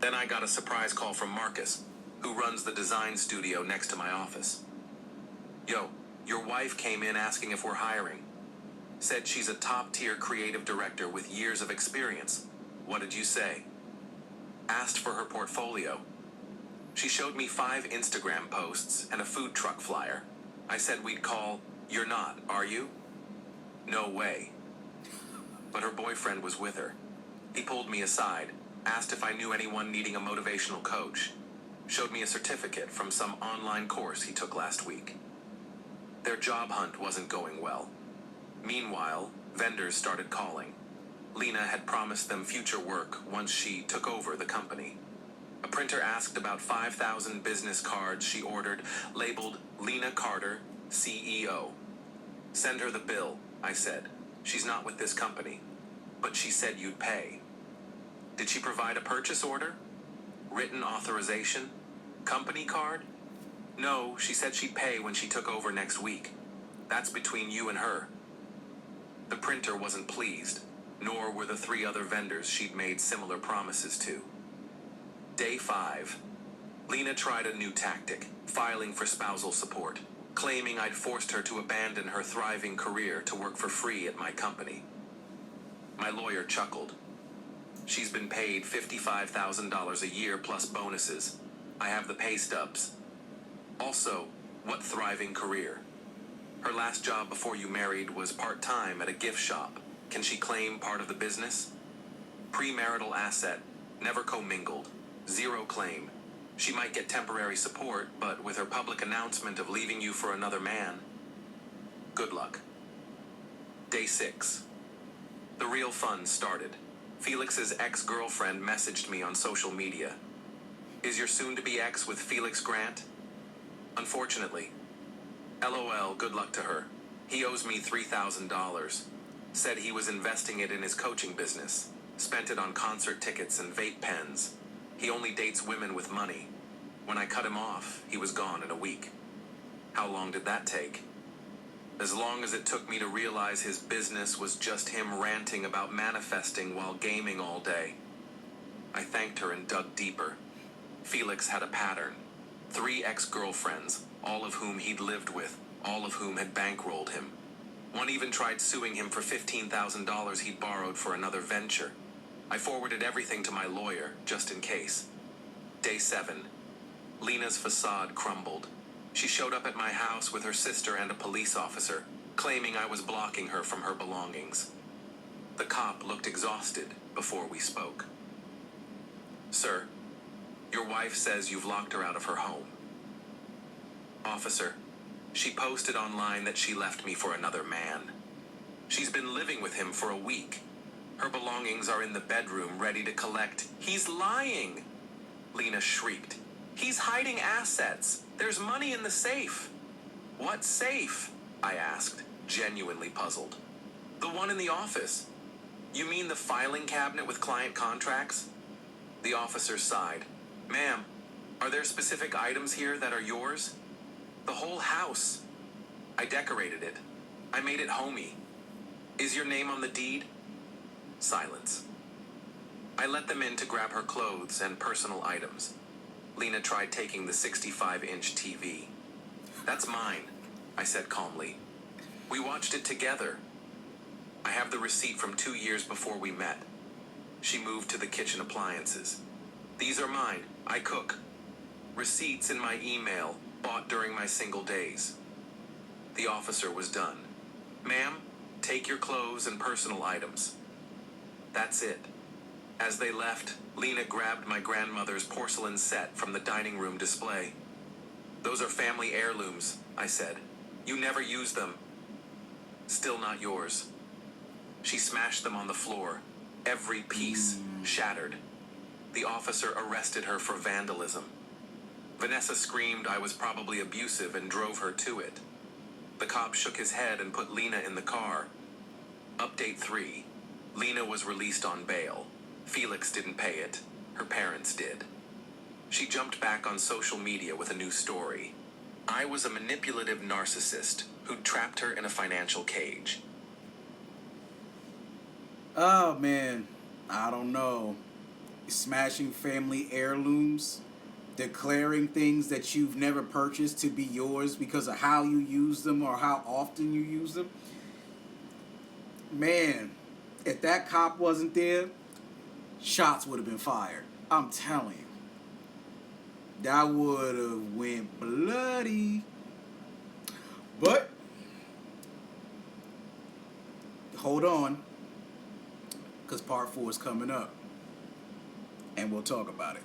Then I got a surprise call from Marcus, who runs the design studio next to my office. Yo, your wife came in asking if we're hiring. Said she's a top-tier creative director with years of experience. What did you say? Asked for her portfolio. She showed me 5 Instagram posts and a food truck flyer. I said we'd call. You're not, are you? No way. But her boyfriend was with her. He pulled me aside, asked if I knew anyone needing a motivational coach. Showed me a certificate from some online course he took last week. Their job hunt wasn't going well. Meanwhile, vendors started calling. Lena had promised them future work once she took over the company. A printer asked about 5,000 business cards she ordered, labeled Lena Carter, CEO. Send her the bill, I said. She's not with this company. But she said you'd pay. Did she provide a purchase order? Written authorization? Company card? No, she said she'd pay when she took over next week. That's between you and her. The printer wasn't pleased, nor were the 3 other vendors she'd made similar promises to. Day 5. Lena tried a new tactic, filing for spousal support, claiming I'd forced her to abandon her thriving career to work for free at my company. My lawyer chuckled. She's been paid $55,000 a year plus bonuses. I have the pay stubs. Also, what thriving career? Her last job before you married was part-time at a gift shop. Can she claim part of the business? Premarital asset, never commingled, 0 claim. She might get temporary support, but with her public announcement of leaving you for another man, good luck. Day 6. The real fun started. Felix's ex-girlfriend messaged me on social media. Is your soon-to-be ex with Felix Grant? Unfortunately. LOL, good luck to her. He owes me $3,000. Said he was investing it in his coaching business. Spent it on concert tickets and vape pens. He only dates women with money. When I cut him off, he was gone in a week. How long did that take? As long as it took me to realize his business was just him ranting about manifesting while gaming all day. I thanked her and dug deeper. Felix had a pattern. 3 ex-girlfriends, all of whom he'd lived with, all of whom had bankrolled him. One even tried suing him for $15,000 he'd borrowed for another venture. I forwarded everything to my lawyer, just in case. Day 7. Lena's facade crumbled. She showed up at my house with her sister and a police officer, claiming I was blocking her from her belongings. The cop looked exhausted before we spoke. Sir, your wife says you've locked her out of her home. Officer, she posted online that she left me for another man. She's been living with him for a week. Her belongings are in the bedroom ready to collect. He's lying! Lena shrieked. He's hiding assets. There's money in the safe. What safe? I asked, genuinely puzzled. The one in the office. You mean the filing cabinet with client contracts? The officer sighed. Ma'am, are there specific items here that are yours? The whole house. I decorated it. I made it homey. Is your name on the deed? Silence. I let them in to grab her clothes and personal items. Lena tried taking the 65-inch TV. That's mine, I said calmly. We watched it together. I have the receipt from 2 years before we met. She moved to the kitchen appliances. These are mine. I cook. Receipts in my email, bought during my single days. The officer was done. Ma'am, take your clothes and personal items. That's it. As they left, Lena grabbed my grandmother's porcelain set from the dining room display. Those are family heirlooms, I said. You never use them. Still not yours. She smashed them on the floor, every piece shattered. The officer arrested her for vandalism. Vanessa screamed I was probably abusive and drove her to it. The cop shook his head and put Lena in the car. Update 3. Lena was released on bail. Felix didn't pay it. Her parents did. She jumped back on social media with a new story. I was a manipulative narcissist who'd trapped her in a financial cage. Oh man, I don't know. smashing family heirlooms, declaring things that you've never purchased to be yours because of how you use them or how often you use them. Man, if that cop wasn't there, shots would have been fired. I'm telling you. That would have went bloody. But hold on, because part 4 is coming up, and we'll talk about it.